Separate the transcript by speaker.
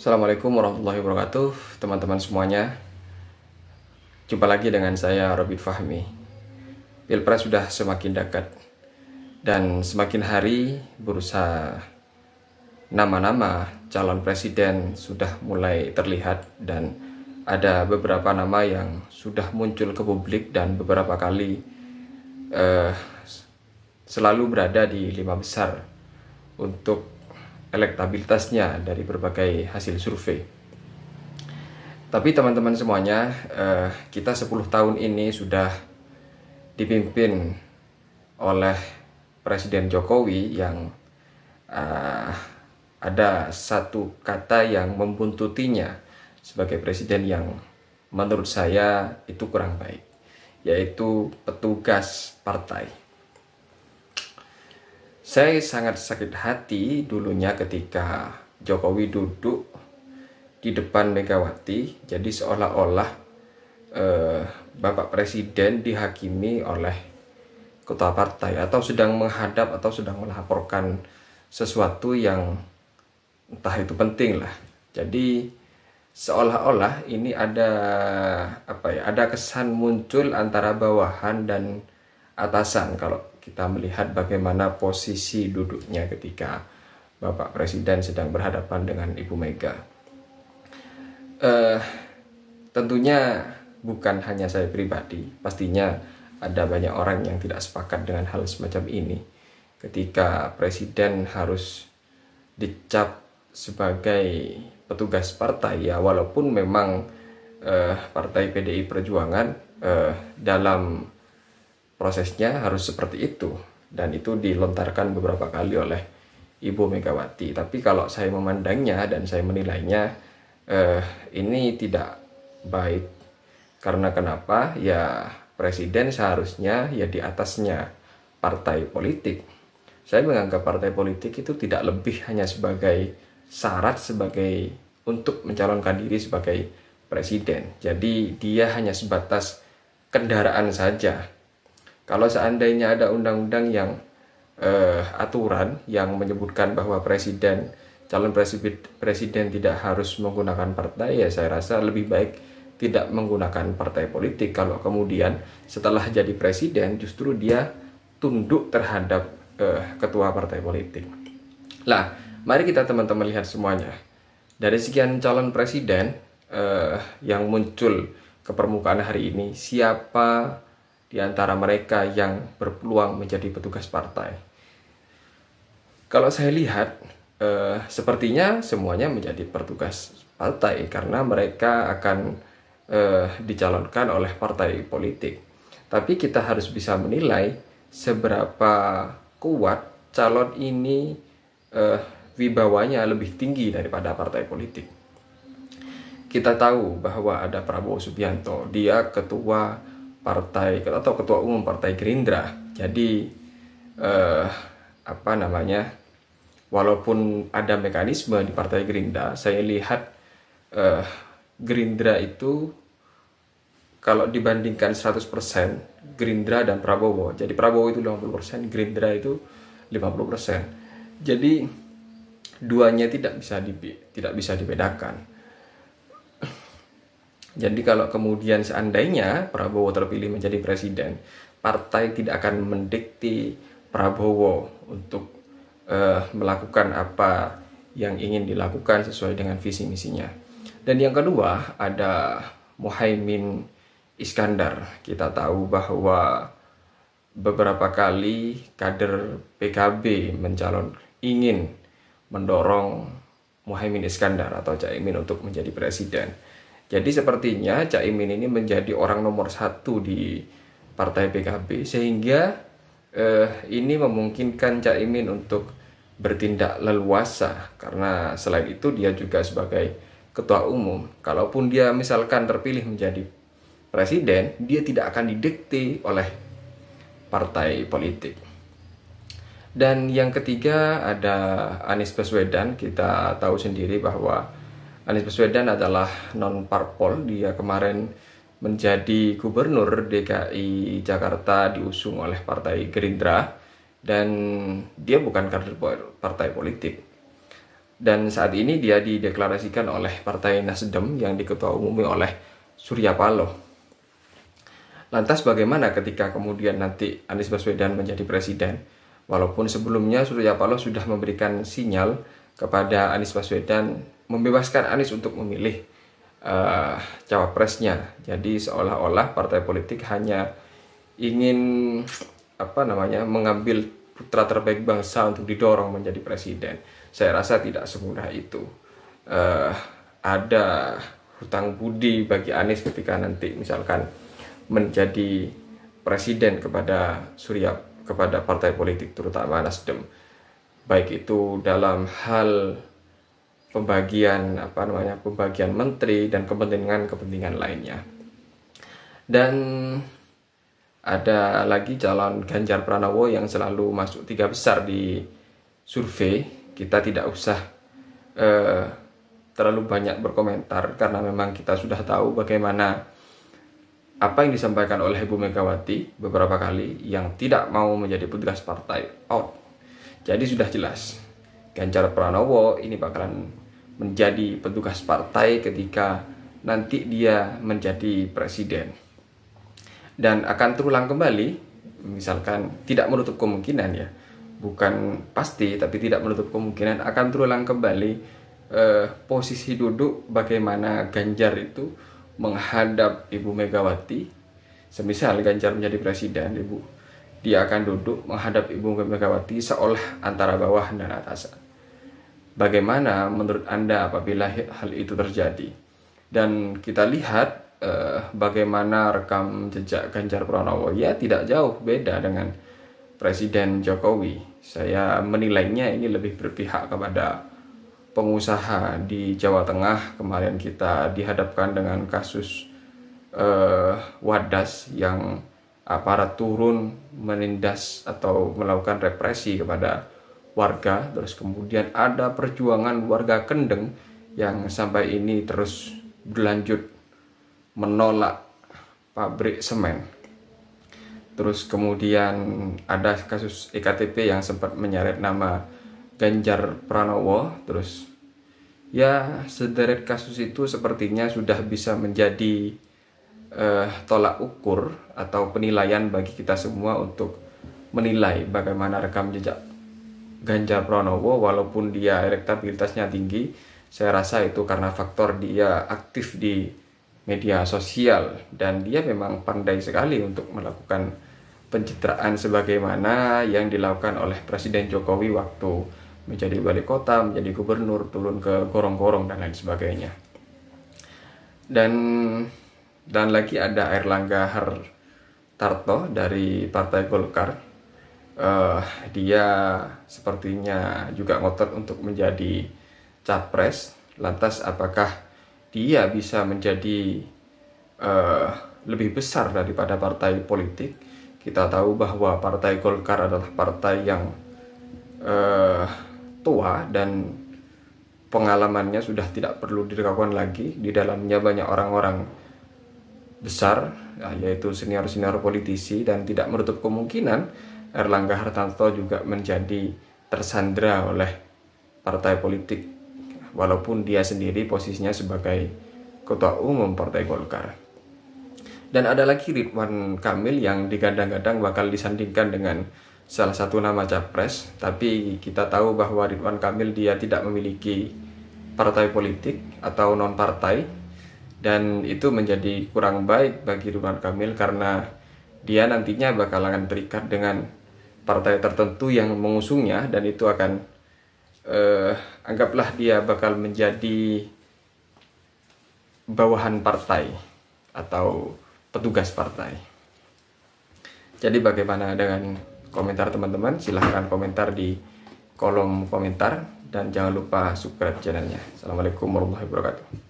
Speaker 1: Assalamualaikum warahmatullahi wabarakatuh, teman-teman semuanya. Jumpa lagi dengan saya, Robit Fahmi. Pilpres sudah semakin dekat dan semakin hari berusaha nama-nama calon presiden sudah mulai terlihat, dan ada beberapa nama yang sudah muncul ke publik dan beberapa kali selalu berada di 5 besar untuk elektabilitasnya dari berbagai hasil survei. Tapi teman-teman semuanya, kita 10 tahun ini sudah dipimpin oleh Presiden Jokowi yang ada satu kata yang membuntutinya sebagai presiden yang menurut saya itu kurang baik, yaitu petugas partai. Saya sangat sakit hati dulunya ketika Jokowi duduk di depan Megawati, jadi seolah-olah Bapak Presiden dihakimi oleh ketua partai, atau sedang menghadap atau sedang melaporkan sesuatu yang entah itu penting lah. Jadi seolah-olah ini ada kesan muncul antara bawahan dan atasan kalau kita melihat bagaimana posisi duduknya ketika Bapak Presiden sedang berhadapan dengan Ibu Mega. Tentunya bukan hanya saya pribadi, pastinya ada banyak orang yang tidak sepakat dengan hal semacam ini. Ketika presiden harus dicap sebagai petugas partai, ya walaupun memang partai PDI Perjuangan dalam prosesnya harus seperti itu, dan itu dilontarkan beberapa kali oleh Ibu Megawati. Tapi kalau saya memandangnya dan saya menilainya, ini tidak baik. Karena kenapa? Ya presiden seharusnya ya di atasnya partai politik. Saya menganggap partai politik itu tidak lebih hanya sebagai syarat untuk mencalonkan diri sebagai presiden. Jadi dia hanya sebatas kendaraan saja. Kalau seandainya ada undang-undang yang aturan yang menyebutkan bahwa calon presiden tidak harus menggunakan partai, ya saya rasa lebih baik tidak menggunakan partai politik. Kalau kemudian setelah jadi presiden justru dia tunduk terhadap ketua partai politik. Lah, mari kita teman-teman lihat semuanya. Dari sekian calon presiden yang muncul ke permukaan hari ini, siapa di antara mereka yang berpeluang menjadi petugas partai? Kalau saya lihat, sepertinya semuanya menjadi petugas partai karena mereka akan dicalonkan oleh partai politik. Tapi kita harus bisa menilai seberapa kuat calon ini wibawanya lebih tinggi daripada partai politik. Kita tahu bahwa ada Prabowo Subianto, dia ketua partai atau ketua umum partai Gerindra. Jadi walaupun ada mekanisme di partai Gerindra, saya lihat Gerindra itu kalau dibandingkan 100% Gerindra dan Prabowo, jadi Prabowo itu 50%, Gerindra itu 50%. Jadi duanya tidak bisa dibedakan. Jadi kalau kemudian seandainya Prabowo terpilih menjadi presiden, partai tidak akan mendikte Prabowo untuk melakukan apa yang ingin dilakukan sesuai dengan visi misinya. Dan yang kedua ada Muhaimin Iskandar. Kita tahu bahwa beberapa kali kader PKB ingin mendorong Muhaimin Iskandar atau Caimin untuk menjadi presiden. Jadi sepertinya Caimin ini menjadi orang nomor 1 di partai PKB, sehingga ini memungkinkan Caimin untuk bertindak leluasa, karena selain itu dia juga sebagai ketua umum. Kalaupun dia misalkan terpilih menjadi presiden, dia tidak akan didikte oleh partai politik. Dan yang ketiga ada Anies Baswedan. Kita tahu sendiri bahwa Anies Baswedan adalah non-parpol. Dia kemarin menjadi gubernur DKI Jakarta diusung oleh partai Gerindra, dan dia bukan kader partai politik. Dan saat ini dia dideklarasikan oleh Partai Nasdem yang diketua umumi oleh Surya Paloh. Lantas bagaimana ketika kemudian nanti Anies Baswedan menjadi presiden? Walaupun sebelumnya Surya Paloh sudah memberikan sinyal kepada Anies Baswedan membebaskan Anies untuk memilih cawapresnya. Jadi seolah-olah partai politik hanya ingin mengambil putra terbaik bangsa untuk didorong menjadi presiden. Saya rasa tidak semudah itu. Ada hutang budi bagi Anies ketika nanti misalkan menjadi presiden kepada partai politik terutama Nasdem, baik itu dalam hal pembagian menteri dan kepentingan lainnya. Dan ada lagi calon Ganjar Pranowo yang selalu masuk 3 besar di survei. Kita tidak usah terlalu banyak berkomentar karena memang kita sudah tahu bagaimana apa yang disampaikan oleh Ibu Megawati beberapa kali yang tidak mau menjadi petugas partai out. Jadi sudah jelas Ganjar Pranowo ini bakalan menjadi petugas partai ketika nanti dia menjadi presiden. Dan akan terulang kembali, misalkan tidak menutup kemungkinan ya, bukan pasti tapi tidak menutup kemungkinan akan terulang kembali posisi duduk bagaimana Ganjar itu menghadap Ibu Megawati. Semisal Ganjar menjadi presiden, dia akan duduk menghadap Ibu Megawati seolah antara bawah dan atas. Bagaimana menurut Anda apabila hal itu terjadi? Dan kita lihat bagaimana rekam jejak Ganjar Pranowo, ya tidak jauh beda dengan Presiden Jokowi. Saya menilainya ini lebih berpihak kepada pengusaha di Jawa Tengah. Kemarin kita dihadapkan dengan kasus Wadas yang aparat turun menindas atau melakukan represi kepada warga. Terus kemudian ada perjuangan warga Kendeng yang sampai ini terus berlanjut menolak pabrik semen. Terus kemudian ada kasus EKTP yang sempat menyeret nama Ganjar Pranowo. Terus ya sederet kasus itu sepertinya sudah bisa menjadi tolak ukur atau penilaian bagi kita semua untuk menilai bagaimana rekam jejak Ganjar Pranowo. Walaupun dia elektabilitasnya tinggi, saya rasa itu karena faktor dia aktif di media sosial dan dia memang pandai sekali untuk melakukan pencitraan sebagaimana yang dilakukan oleh Presiden Jokowi waktu menjadi wali kota, menjadi gubernur, turun ke gorong-gorong dan lain sebagainya. Dan lagi ada Airlangga Hartarto dari Partai Golkar. Dia sepertinya juga ngotot untuk menjadi capres. Lantas apakah dia bisa menjadi lebih besar daripada partai politik? Kita tahu bahwa Partai Golkar adalah partai yang tua dan pengalamannya sudah tidak perlu diragukan lagi. Di dalamnya banyak orang-orang besar, yaitu senior-senior politisi, dan tidak menutup kemungkinan Airlangga Hartarto juga menjadi tersandra oleh partai politik, walaupun dia sendiri posisinya sebagai ketua umum Partai Golkar. Dan ada lagi Ridwan Kamil yang digadang-gadang bakal disandingkan dengan salah satu nama capres, tapi kita tahu bahwa Ridwan Kamil dia tidak memiliki partai politik atau non-partai, dan itu menjadi kurang baik bagi Ridwan Kamil karena dia nantinya bakalan terikat dengan partai tertentu yang mengusungnya, dan itu akan anggaplah dia bakal menjadi bawahan partai atau petugas partai. Jadi bagaimana dengan komentar teman-teman? Silahkan komentar di kolom komentar dan jangan lupa subscribe channelnya. Assalamualaikum warahmatullahi wabarakatuh.